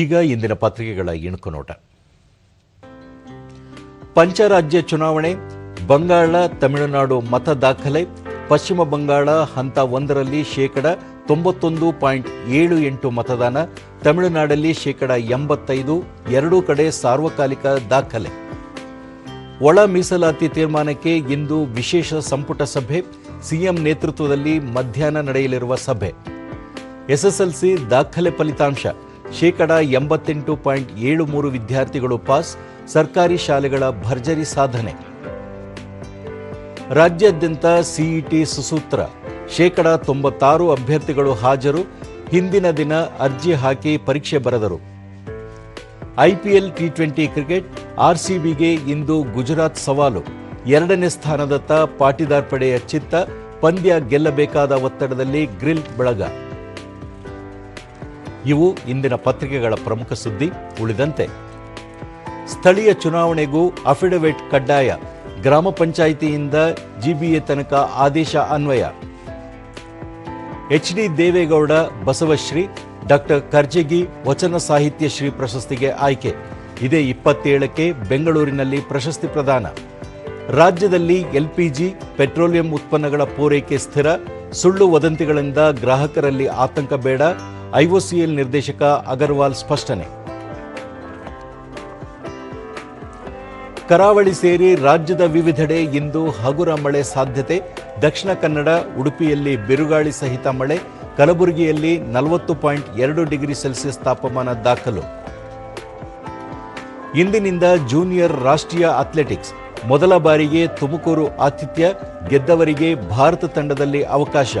ಈಗ ಇಂದಿನ ಪತ್ರಿಕೆಗಳ ಇಣುಕು ನೋಟ. ಪಂಚರಾಜ್ಯ ಚುನಾವಣೆ, ಬಂಗಾಳ ತಮಿಳುನಾಡು ಮತ ದಾಖಲೆ. ಪಶ್ಚಿಮ ಬಂಗಾಳ ಹಂತ 1ರಲ್ಲಿ 91.78% ಮತದಾನ, ತಮಿಳುನಾಡಲ್ಲಿ 85%, ಎರಡೂ ಕಡೆ ಸಾರ್ವಕಾಲಿಕ ದಾಖಲೆ. ಒಳ ಮೀಸಲಾತಿ ತೀರ್ಮಾನಕ್ಕೆ ಇಂದು ವಿಶೇಷ ಸಂಪುಟ ಸಭೆ, ಸಿಎಂ ನೇತೃತ್ವದಲ್ಲಿ ಮಧ್ಯಾಹ್ನ ನಡೆಯಲಿರುವ ಸಭೆ. ಎಸ್ಎಸ್ಎಲ್ಸಿ ದಾಖಲೆ ಫಲಿತಾಂಶ, 88.73% ವಿದ್ಯಾರ್ಥಿಗಳು ಪಾಸ್, ಸರ್ಕಾರಿ ಶಾಲೆಗಳ ಭರ್ಜರಿ ಸಾಧನೆ. ರಾಜ್ಯಾದ್ಯಂತ ಸಿಇಟಿ ಸುಸೂತ್ರ, 96% ಅಭ್ಯರ್ಥಿಗಳು ಹಾಜರು, ಹಿಂದಿನ ದಿನ ಅರ್ಜಿ ಹಾಕಿ ಪರೀಕ್ಷೆ ಬರೆದರು. ಐಪಿಎಲ್ ಟಿ20 ಕ್ರಿಕೆಟ್, ಆರ್ಸಿಬಿಗೆ ಇಂದು ಗುಜರಾತ್ ಸವಾಲು, 2ನೇ ಸ್ಥಾನದತ್ತ ಪಾಟಿದಾರ್ ಪಡೆಯ ಚಿತ್ತ, ಪಂದ್ಯ ಗೆಲ್ಲಬೇಕಾದ ಒತ್ತಡದಲ್ಲಿ ಗ್ರಿಲ್ ಬಳಗ. ಇವು ಇಂದಿನ ಪತ್ರಿಕೆಗಳ ಪ್ರಮುಖ ಸುದ್ದಿ. ಉಳಿದಂತೆ ಸ್ಥಳೀಯ ಚುನಾವಣೆಗೂ ಅಫಿಡವಿಟ್ ಕಡ್ಡಾಯ, ಗ್ರಾಮ ಪಂಚಾಯಿತಿಯಿಂದ ಜಿಬಿಎ ತನಕ ಆದೇಶ ಅನ್ವಯ. H D Devegowda Basavashree, doctor Karjagi ವಚನ ಸಾಹಿತ್ಯ ಶ್ರೀ ಪ್ರಶಸ್ತಿಗೆ ಆಯ್ಕೆ. ಇದೇ 27ಕ್ಕೆ ಬೆಂಗಳೂರಿನಲ್ಲಿ ಪ್ರಶಸ್ತಿ ಪ್ರದಾನ. ರಾಜ್ಯದಲ್ಲಿ ಎಲ್ಪಿಜಿ ಪೆಟ್ರೋಲಿಯಂ ಉತ್ಪನ್ನಗಳ ಪೂರೈಕೆ ಸ್ಥಿರ, ಸುಳ್ಳು ವದಂತಿಗಳಿಂದ ಗ್ರಾಹಕರಲ್ಲಿ ಆತಂಕ ಬೇಡ, ಐಒಸಿಎಲ್ ನಿರ್ದೇಶಕ ಅಗರ್ವಾಲ್ ಸ್ಪಷ್ಟನೆ. ಕರಾವಳಿ ಸೇರಿ ರಾಜ್ಯದ ವಿವಿಧೆಡೆ ಇಂದು ಹಗುರ ಮಳೆ ಸಾಧ್ಯತೆ. ದಕ್ಷಿಣ ಕನ್ನಡ, ಉಡುಪಿಯಲ್ಲಿ ಬಿರುಗಾಳಿ ಸಹಿತ ಮಳೆ, ಕಲಬುರಗಿಯಲ್ಲಿ 40.2 ಡಿಗ್ರಿ ಸೆಲ್ಸಿಯಸ್ ತಾಪಮಾನ ದಾಖಲು. ಇಂದಿನಿಂದ ಜೂನಿಯರ್ ರಾಷ್ಟ್ರೀಯ ಅಥ್ಲೆಟಿಕ್ಸ್, ಮೊದಲ ಬಾರಿಗೆ ತುಮಕೂರು ಆತಿಥ್ಯ, ಗೆದ್ದವರಿಗೆ ಭಾರತ ತಂಡದಲ್ಲಿ ಅವಕಾಶ.